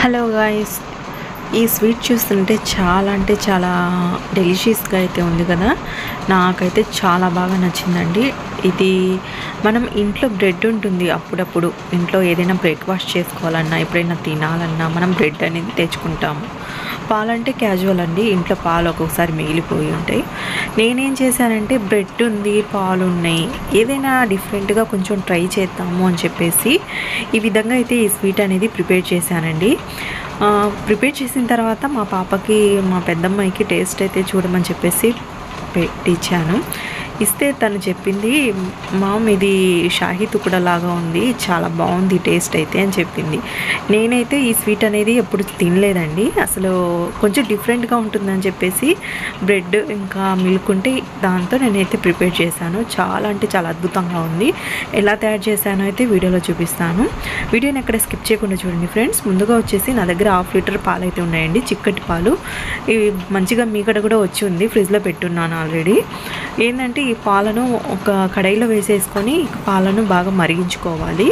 Hello guys, ఈ sweet చూస్తుంటే చాలా అంటే చాలా డెలిషియస్గా అయితే ఉంది కదా. నాకైతే చాలా బాగా నచ్చిందండి. ఇది మనం ఇంట్లో బ్రెడ్ ఉంటుంది, అప్పుడప్పుడు ఇంట్లో ఏదైనా బ్రేక్ఫాస్ట్ చేసుకోవాలన్నా ఎప్పుడైనా తినాలన్నా మనం బ్రెడ్ అనేది తెచ్చుకుంటాము. పాలంటే క్యాజువల్ అండి, ఇంట్లో పాలు ఒక్కొక్కసారి మిగిలిపోయి ఉంటాయి. నేనేం చేశానంటే బ్రెడ్ ఉంది, పాలు ఉన్నాయి, ఏదైనా డిఫరెంట్గా కొంచెం ట్రై చేద్దాము అని చెప్పేసి ఈ విధంగా అయితే ఈ స్వీట్ అనేది ప్రిపేర్ చేశానండి. ప్రిపేర్ చేసిన తర్వాత మా పాపకి, మా పెద్దమ్మాయికి టేస్ట్ అయితే చూడమని చెప్పేసి పెట్టించాను. ఇస్తే తను చెప్పింది, మామ్ ఇది షాహీ తుకుడా లాగా ఉంది, చాలా బాగుంది టేస్ట్ అయితే అని చెప్పింది. నేనైతే ఈ స్వీట్ అనేది ఎప్పుడు తినలేదండి, అసలు కొంచెం డిఫరెంట్గా ఉంటుందని చెప్పేసి బ్రెడ్ ఇంకా మిల్క్ ఉంటే దాంతో నేనైతే ప్రిపేర్ చేశాను. చాలా అంటే చాలా అద్భుతంగా ఉంది. ఎలా తయారు చేశానో అయితే వీడియోలో చూపిస్తాను. వీడియోని ఎక్కడ స్కిప్ చేయకుండా చూడండి ఫ్రెండ్స్. ముందుగా వచ్చేసి నా దగ్గర 1/2 లీటర్ పాలు అయితే ఉన్నాయండి, చిక్కటి పాలు. ఇవి మంచిగా మీగడ కూడా వచ్చి ఉంది, ఫ్రిడ్జ్లో పెట్టున్నాను ఆల్రెడీ. ఏంటంటే ఈ పాలను ఒక కడాయిలో వేసేసుకొని పాలను బాగా మరిగించుకోవాలి.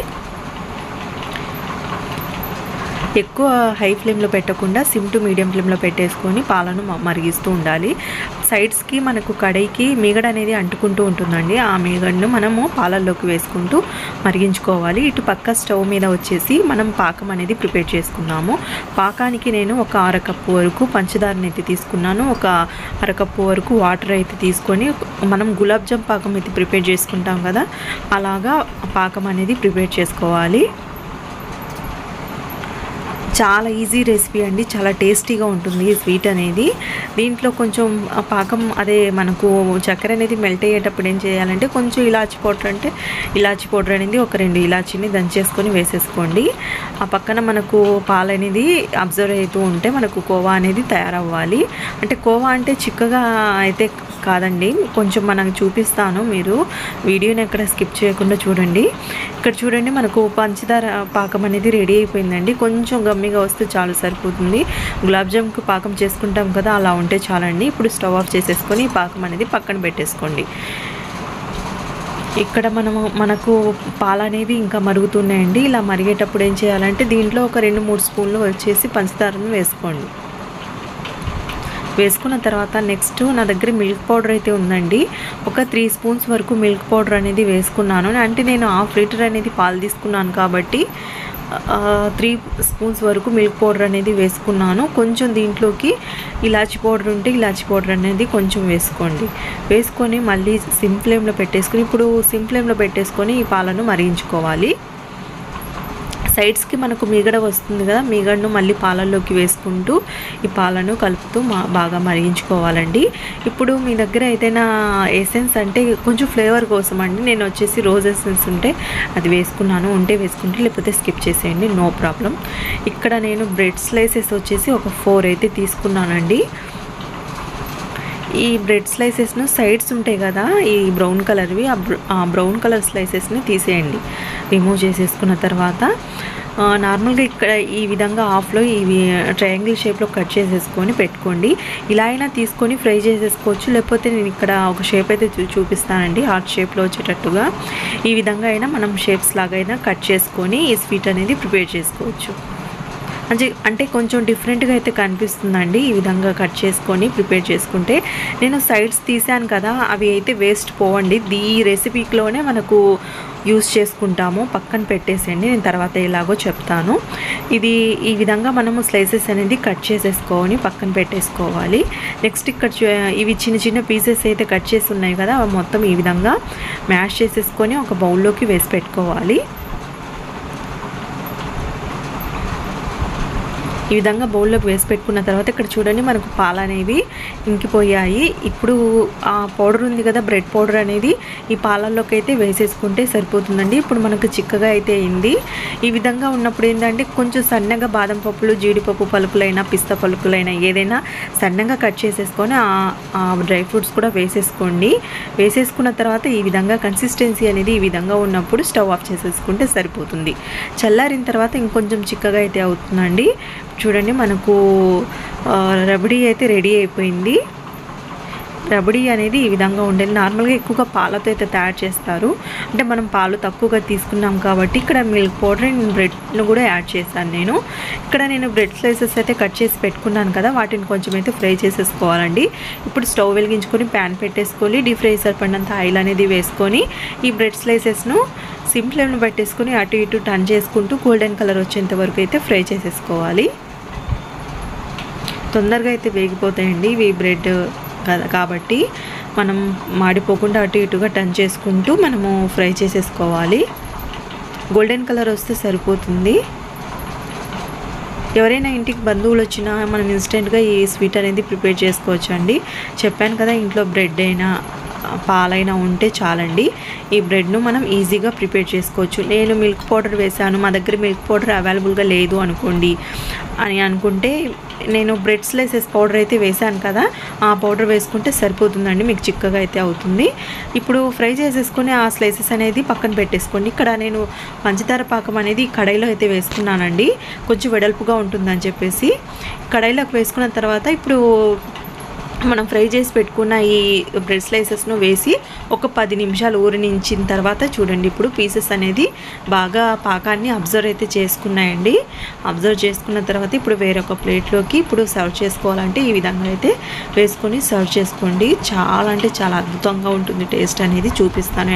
ఎక్కువ హై ఫ్లేమ్లో పెట్టకుండా సిమ్ టు మీడియం ఫ్లేమ్లో పెట్టేసుకొని పాలను మరిగిస్తూ ఉండాలి. సైడ్స్కి మనకు కడాయికి మీగడ అనేది అంటుకుంటూ ఉంటుందండి. ఆ మీగడను మనము పాలల్లోకి వేసుకుంటూ మరిగించుకోవాలి. ఇటు పక్క స్టవ్ మీద వచ్చేసి మనం పాకం అనేది ప్రిపేర్ చేసుకున్నాము. పాకానికి నేను ఒక 1/2 కప్పు వరకు పంచదారని అయితే తీసుకున్నాను. ఒక 1/2 కప్పు వరకు వాటర్ అయితే తీసుకొని మనం గులాబ్ జామ్ పాకం అయితే ప్రిపేర్ చేసుకుంటాం కదా, అలాగా పాకం అనేది ప్రిపేర్ చేసుకోవాలి. చాలా ఈజీ రెసిపీ అండి, చాలా టేస్టీగా ఉంటుంది ఈ స్వీట్ అనేది. దీంట్లో కొంచెం పాకం అదే మనకు చక్కెర అనేది మెల్ట్ అయ్యేటప్పుడు ఏం చేయాలంటే కొంచెం ఇలాచి పౌడర్, అంటే ఇలాచి పౌడర్ అనేది ఒక 2 ఇలాచీని దంచేసుకొని వేసేసుకోండి. ఆ పక్కన మనకు పాలు అనేది అబ్జర్వ్ అవుతూ ఉంటే మనకు కోవా అనేది తయారవ్వాలి. అంటే కోవా అంటే చిక్కగా అయితే కాదండి, కొంచెం మనకు చూపిస్తాను, మీరు వీడియోని ఎక్కడ స్కిప్ చేయకుండా చూడండి. ఇక్కడ చూడండి, మనకు పంచదార పాకం అనేది రెడీ అయిపోయిందండి. కొంచెం గమ్మిగా వస్తే చాలు, సరిపోతుంది. గులాబ్ జామ్కి పాకం చేసుకుంటాం కదా, అలా ఉంటే చాలండి. ఇప్పుడు స్టవ్ ఆఫ్ చేసేసుకొని పాకం అనేది పక్కన పెట్టేసుకోండి. ఇక్కడ మనకు పాలు అనేది ఇంకా మరుగుతున్నాయండి. ఇలా మరిగేటప్పుడు ఏం చేయాలంటే దీంట్లో ఒక 2-3 స్పూన్లు వచ్చేసి పంచదారను వేసుకోండి. వేసుకున్న తర్వాత నెక్స్ట్ నా దగ్గర మిల్క్ పౌడర్ అయితే ఉందండి. ఒక 3 స్పూన్స్ వరకు మిల్క్ పౌడర్ అనేది వేసుకున్నాను. అంటే నేను 1/2 లీటర్ అనేది పాలు తీసుకున్నాను కాబట్టి 3 స్పూన్స్ వరకు మిల్క్ పౌడర్ అనేది వేసుకున్నాను. కొంచెం దీంట్లోకి ఇలాచి పౌడర్ ఉంటే ఇలాచి పౌడర్ అనేది కొంచెం వేసుకోండి. వేసుకొని మళ్ళీ సిమ్ ఫ్లేమ్లో పెట్టేసుకొని, ఇప్పుడు సిమ్ ఫ్లేమ్లో పెట్టేసుకొని ఈ పాలను మరిగించుకోవాలి. సైడ్స్కి మనకు మీగడ వస్తుంది కదా, మీగడను మళ్ళీ పాలల్లోకి వేసుకుంటూ ఈ పాలను కలుపుతూ బాగా మరిగించుకోవాలండి. ఇప్పుడు మీ దగ్గర ఏదైనా ఎసెన్స్ అంటే కొంచెం ఫ్లేవర్ కోసం అండి, నేను వచ్చేసి రోజ్ ఎసెన్స్ ఉంటే అది వేసుకున్నాను, ఉంటే వేసుకుంటే, లేకపోతే స్కిప్ చేసేయండి, నో ప్రాబ్లం. ఇక్కడ నేను బ్రెడ్ స్లైసెస్ వచ్చేసి ఒక 4 అయితే తీసుకున్నానండి. ఈ బ్రెడ్ స్లైసెస్ను సైడ్స్ ఉంటాయి కదా, ఈ బ్రౌన్ కలర్వి, ఆ బ్రౌన్ కలర్ స్లైసెస్ని తీసేయండి. రిమూవ్ చేసేసుకున్న తర్వాత నార్మల్గా ఇక్కడ ఈ విధంగా హాఫ్లో ఇవి ట్రయాంగిల్ షేప్లో కట్ చేసేసుకొని పెట్టుకోండి. ఇలా అయినా తీసుకొని ఫ్రై చేసేసుకోవచ్చు, లేకపోతే నేను ఇక్కడ ఒక షేప్ అయితే చూపిస్తానండి, హార్ట్ షేప్లో వచ్చేటట్టుగా. ఈ విధంగా అయినా మనం షేప్స్ లాగా అయినా కట్ చేసుకొని ఈ స్వీట్ అనేది ప్రిపేర్ చేసుకోవచ్చు. అంటే కొంచెం డిఫరెంట్గా అయితే కనిపిస్తుందండి ఈ విధంగా కట్ చేసుకొని ప్రిపేర్ చేసుకుంటే. నేను సైడ్స్ తీసాను కదా, అవి అయితే వేస్ట్ పోవండి, ఈ రెసిపీలోనే మనకు యూస్ చేసుకుంటాము. పక్కన పెట్టేసేయండి, నేను తర్వాత ఎలాగో చెప్తాను. ఇది ఈ విధంగా మనము స్లైసెస్ అనేది కట్ చేసేసుకొని పక్కన పెట్టేసుకోవాలి. నెక్స్ట్ ఇక్కడ ఇవి చిన్న చిన్న పీసెస్ అయితే కట్ చేసి ఉన్నాయి కదా, మొత్తం ఈ విధంగా మ్యాష్ చేసేసుకొని ఒక బౌల్లోకి వేసి పెట్టుకోవాలి. ఈ విధంగా బౌల్లోకి వేసి పెట్టుకున్న తర్వాత ఇక్కడ చూడండి, మనకు పాలు అనేవి ఇంకిపోయాయి. ఇప్పుడు ఆ పౌడర్ ఉంది కదా, బ్రెడ్ పౌడర్ అనేది ఈ పాలల్లోకి అయితే వేసేసుకుంటే సరిపోతుందండి. ఇప్పుడు మనకు చిక్కగా అయితే అయింది. ఈ విధంగా ఉన్నప్పుడు ఏంటంటే కొంచెం సన్నగా బాదం పప్పులు, జీడిపప్పు పలుకులైనా, పిస్తా పలుకులైనా ఏదైనా సన్నగా కట్ చేసేసుకొని ఆ డ్రై ఫ్రూట్స్ కూడా వేసేసుకోండి. వేసేసుకున్న తర్వాత ఈ విధంగా కన్సిస్టెన్సీ అనేది ఈ విధంగా ఉన్నప్పుడు స్టవ్ ఆఫ్ చేసేసుకుంటే సరిపోతుంది. చల్లారిన తర్వాత ఇంకొంచెం చిక్కగా అయితే అవుతుందండి. చూడండి, మనకు రబడీ అయితే రెడీ అయిపోయింది. రబడీ అనేది ఈ విధంగా ఉండేది. నార్మల్గా ఎక్కువగా పాలతో అయితే తయారు చేస్తారు. అంటే మనం పాలు తక్కువగా తీసుకున్నాం కాబట్టి ఇక్కడ మిల్క్ పౌడర్ అండ్ బ్రెడ్ను కూడా యాడ్ చేశాను నేను. ఇక్కడ నేను బ్రెడ్ స్లైసెస్ అయితే కట్ చేసి పెట్టుకున్నాను కదా, వాటిని కొంచెం అయితే ఫ్రై చేసేసుకోవాలండి. ఇప్పుడు స్టవ్ వెలిగించుకొని ప్యాన్ పెట్టేసుకొని డీప్ ఫ్రై సరిపడినంత ఆయిల్ అనేది వేసుకొని ఈ బ్రెడ్ స్లైసెస్ను సిమ్ ఫ్లేమ్ను పెట్టేసుకొని అటు ఇటు టర్న్ చేసుకుంటూ గోల్డెన్ కలర్ వచ్చేంత వరకు అయితే ఫ్రై చేసేసుకోవాలి. తొందరగా అయితే వేగిపోతాయండి ఇవి బ్రెడ్ కాబట్టి మనం మాడిపోకుండా అటు ఇటుగా టర్న్ చేసుకుంటూ మనము ఫ్రై చేసేసుకోవాలి. గోల్డెన్ కలర్ వస్తే సరిపోతుంది. ఎవరైనా ఇంటికి బంధువులు వచ్చినా మనం ఇన్స్టెంట్గా ఈ స్వీట్ అనేది ప్రిపేర్ చేసుకోవచ్చు అండి. చెప్పాను కదా, ఇంట్లో బ్రెడ్ అయినా పాలైనా ఉంటే చాలండి. ఈ బ్రెడ్ను మనం ఈజీగా ప్రిపేర్ చేసుకోవచ్చు. నేను మిల్క్ పౌడర్ వేసాను, మా దగ్గర మిల్క్ పౌడర్ అవైలబుల్గా లేదు అనుకోండి అని అనుకుంటే నేను బ్రెడ్ స్లైసెస్ పౌడర్ అయితే వేసాను కదా, ఆ పౌడర్ వేసుకుంటే సరిపోతుందండి, మీకు చిక్కగా అయితే అవుతుంది. ఇప్పుడు ఫ్రై చేసేసుకొని ఆ స్లైసెస్ అనేది పక్కన పెట్టేసుకోండి. ఇక్కడ నేను పంచదార పాకం అనేది కడాయిలో అయితే వేసుకున్నానండి, కొంచెం వెడల్పుగా ఉంటుందని చెప్పేసి. కడాయిలోకి వేసుకున్న తర్వాత ఇప్పుడు మనం ఫ్రై చేసి పెట్టుకున్న ఈ బ్రెడ్ స్లైసెస్ను వేసి ఒక 10 నిమిషాలు ఊరనించిన తర్వాత చూడండి, ఇప్పుడు పీసెస్ అనేది బాగా పాకాన్ని అబ్జర్వ్ అయితే చేసుకున్నాయండి. అబ్జర్వ్ చేసుకున్న తర్వాత ఇప్పుడు వేరొక ప్లేట్లోకి ఇప్పుడు సర్వ్ చేసుకోవాలంటే ఈ విధంగా అయితే వేసుకొని సర్వ్ చేసుకోండి. చాలా అంటే చాలా అద్భుతంగా ఉంటుంది. టేస్ట్ అనేది చూపిస్తాను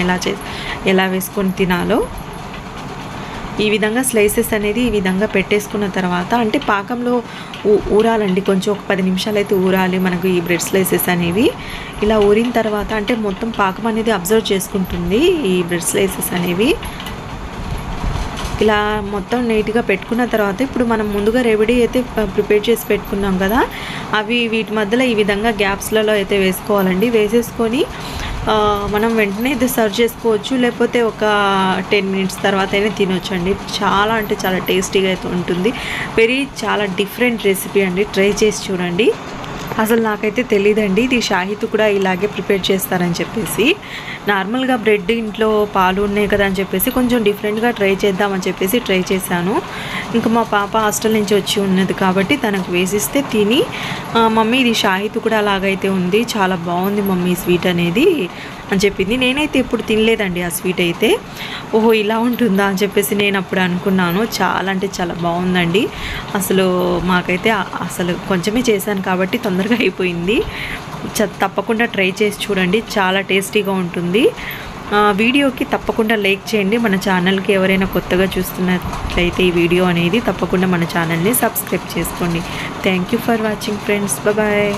ఎలా వేసుకొని తినాలో. ఈ విధంగా స్లైసెస్ అనేది ఈ విధంగా పెట్టేసుకున్న తర్వాత అంటే పాకంలో ఊరాలండి, కొంచెం ఒక 10 నిమిషాలు అయితే ఊరాలి మనకు ఈ బ్రెడ్ స్లైసెస్ అనేవి. ఇలా ఊరిన తర్వాత అంటే మొత్తం పాకం అనేది అబ్జర్వ్ చేసుకుంటుంది ఈ బ్రెడ్ స్లైసెస్ అనేవి. ఇలా మొత్తం నీట్గా పెట్టుకున్న తర్వాత ఇప్పుడు మనం ముందుగా రెమెడీ అయితే ప్రిపేర్ చేసి పెట్టుకున్నాం కదా, అవి వీటి మధ్యలో ఈ విధంగా గ్యాప్స్లలో అయితే వేసుకోవాలండి. వేసేసుకొని మనం వెంటనే అయితే సర్వ్ చేసుకోవచ్చు, లేకపోతే ఒక 10 మినిట్స్ తర్వాత అయినా తినొచ్చు అండి. చాలా అంటే చాలా టేస్టీగా అయితే ఉంటుంది. చాలా డిఫరెంట్ రెసిపీ అండి, ట్రై చేసి చూడండి. అసలు నాకైతే తెలియదండి ఇది షాహిద్ కూడా ఇలాగే ప్రిపేర్ చేస్తారని చెప్పేసి. నార్మల్గా బ్రెడ్ ఇంట్లో పాలు ఉన్నాయి కదా అని చెప్పేసి కొంచెం డిఫరెంట్గా ట్రై చేద్దామని చెప్పేసి ట్రై చేశాను. ఇంకా మా పాప హాస్టల్ నుంచి వచ్చి ఉన్నది కాబట్టి తనకు వేసిస్తే తిని మమ్మీ ఇది షాహిద్ కూడా అలాగైతే ఉంది, చాలా బాగుంది మమ్మీ స్వీట్ అనేది అని చెప్పింది. నేనైతే ఎప్పుడు తినలేదండి ఆ స్వీట్ అయితే. ఓహో ఇలా ఉంటుందా అని చెప్పేసి నేను అప్పుడు అనుకున్నాను. చాలా అంటే చాలా బాగుందండి. అసలు మాకైతే అసలు కొంచెమే చేశాను కాబట్టి తొందరగా అయిపోయింది. తప్పకుండా ట్రై చేసి చూడండి, చాలా టేస్టీగా ఉంటుంది. వీడియోకి తప్పకుండా లైక్ చేయండి. మన ఛానల్కి ఎవరైనా కొత్తగా చూస్తున్నట్లయితే ఈ వీడియో అనేది తప్పకుండా మన ఛానల్ని సబ్స్క్రైబ్ చేసుకోండి. Thank you for watching friends. Bye.